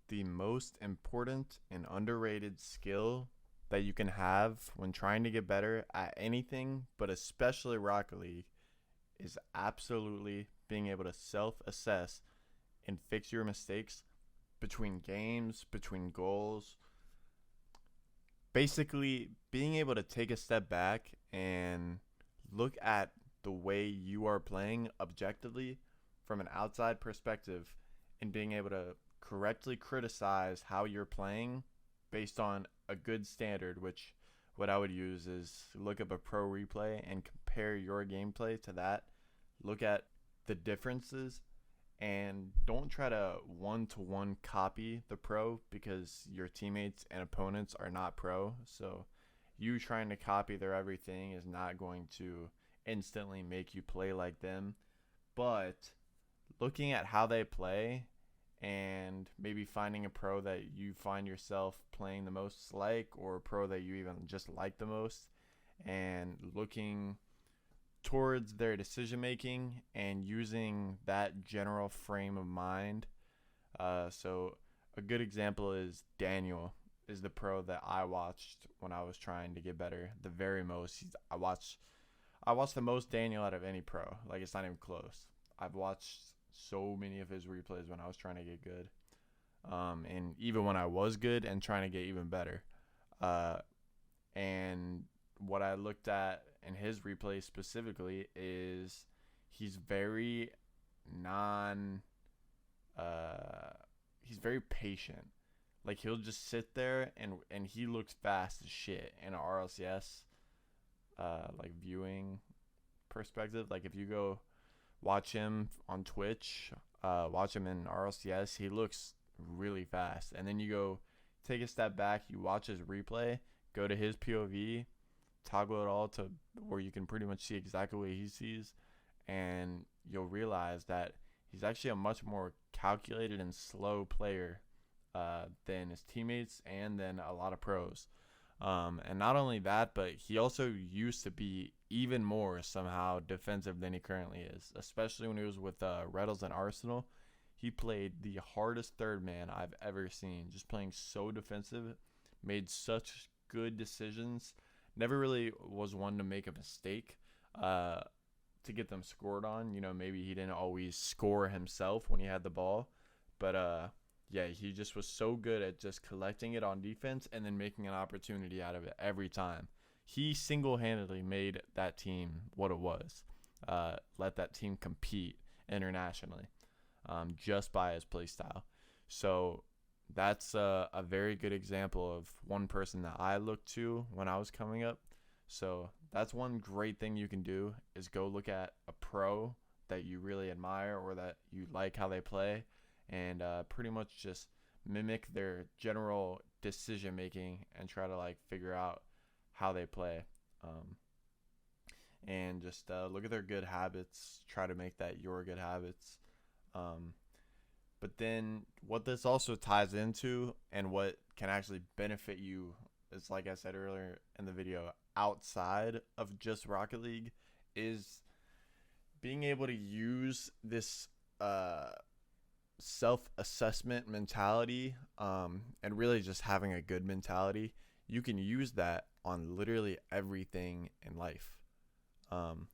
the most important and underrated skill that you can have when trying to get better at anything, but especially Rocket League, is absolutely being able to self assess and fix your mistakes between games, between goals. Basically, being able to take a step back and look at the way you are playing objectively from an outside perspective and being able to correctly criticize how you're playing based on a good standard, which what I would use is look up a pro replay and compare your gameplay to that. Look at the differences and don't try to one-to-one copy the pro because your teammates and opponents are not pro. So you trying to copy their everything is not going to instantly make you play like them. But looking at how they play and maybe finding a pro that you find yourself playing the most like, or a pro that you even just like the most, and looking towards their decision making and using that general frame of mind. So a good example is Daniel is the pro that I watched when I was trying to get better. The very most I watched the most Daniel out of any pro. Like, it's not even close. I've watched so many of his replays when I was trying to get good. And even when I was good and trying to get even better. Uh, and what I looked at in his replay specifically is he's very non uh he's very patient. Like, he'll just sit there and he looks fast as shit in a RLCS like viewing perspective. Like, if you go watch him on Twitch, watch him in RLCS, he looks really fast. And then you go take a step back, you watch his replay, go to his POV, toggle it all to where you can pretty much see exactly what he sees, and you'll realize that he's actually a much more calculated and slow player than his teammates and than a lot of pros. And not only that, but he also used to be even more somehow defensive than he currently is, especially when he was with Red Bulls and Arsenal. He played the hardest third man I've ever seen, just playing so defensive, made such good decisions, never really was one to make a mistake to get them scored on. Maybe he didn't always score himself when he had the ball, but yeah, he just was so good at just collecting it on defense and then making an opportunity out of it every time. He single-handedly made that team what it was. Let that team compete internationally, just by his play style. So that's a very good example of one person that I looked to when I was coming up. So that's one great thing you can do, is go look at a pro that you really admire or that you like how they play, and pretty much just mimic their general decision making and try to like figure out how they play. Um, and just look at their good habits, try to make that your good habits. Um, but then what this also ties into and what can actually benefit you is, like I said earlier in the video, outside of just Rocket League, is being able to use this self-assessment mentality, and really just having a good mentality. You can use that on literally everything in life. Um,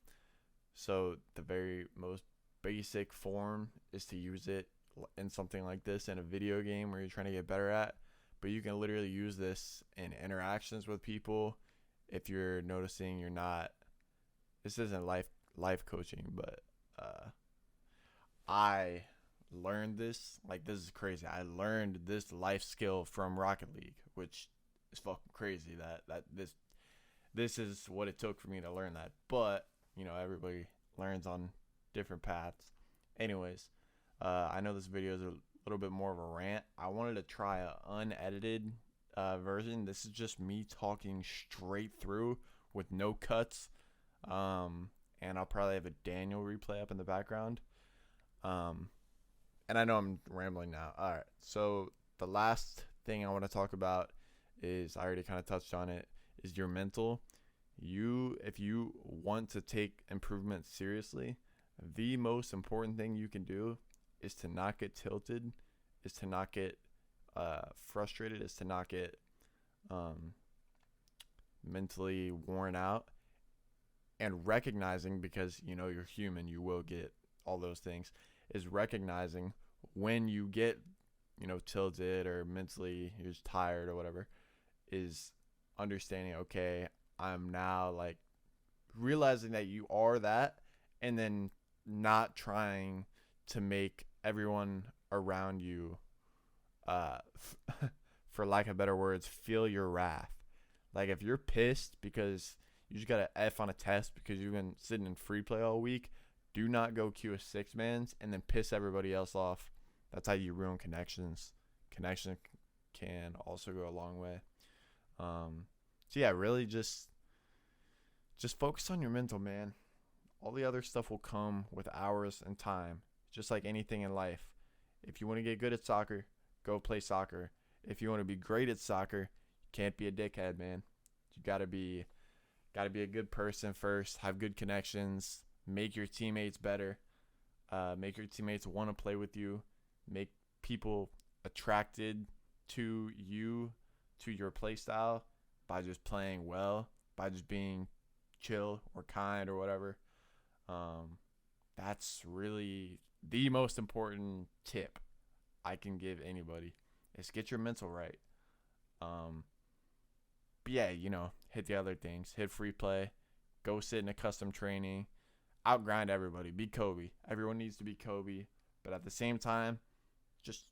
so the very most basic form is to use it in something like this in a video game where you're trying to get better at. But you can literally use this in interactions with people. If you're noticing you're not, this isn't life coaching, but I learned this. Like, this is crazy. I learned this life skill from Rocket League, which is fucking crazy. That this is what it took for me to learn that. But everybody learns on different paths. Anyways, I know this video is a little bit more of a rant. I wanted to try a unedited version. This is just me talking straight through with no cuts. And I'll probably have a Daniel replay up in the background. Um, and I know I'm rambling now. All right. So the last thing I want to talk about is, I already kind of touched on it, is your mental. If you want to take improvement seriously, the most important thing you can do is to not get tilted, is to not get frustrated is to not get um, mentally worn out, and recognizing, because you're human, you will get all those things, is recognizing when you get tilted or mentally you're just tired or whatever, is understanding, okay, I'm now like realizing that you are that, and then not trying to make everyone around you, uh, for lack of better words, feel your wrath. Like if you're pissed because you just got an F on a test because you've been sitting in free play all week, do not go queue a six mans and then piss everybody else off. That's how you ruin connections. Connection can also go a long way. So yeah, really just focus on your mental, man. All the other stuff will come with hours and time, just like anything in life. If you want to get good at soccer, go play soccer. If you want to be great at soccer, you can't be a dickhead, man. You gotta be a good person first. Have good connections. Make your teammates better. Make your teammates want to play with you. Make people attracted to you, to your play style, by just playing well, by just being chill or kind or whatever. That's really the most important tip I can give anybody, is get your mental right. But yeah, hit the other things. Hit free play. Go sit in a custom training. Outgrind everybody. Be Kobe. Everyone needs to be Kobe. But at the same time, just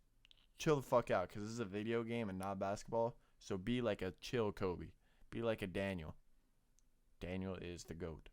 chill the fuck out, because this is a video game and not basketball. So be like a chill Kobe. Be like a Daniel. Daniel is the GOAT.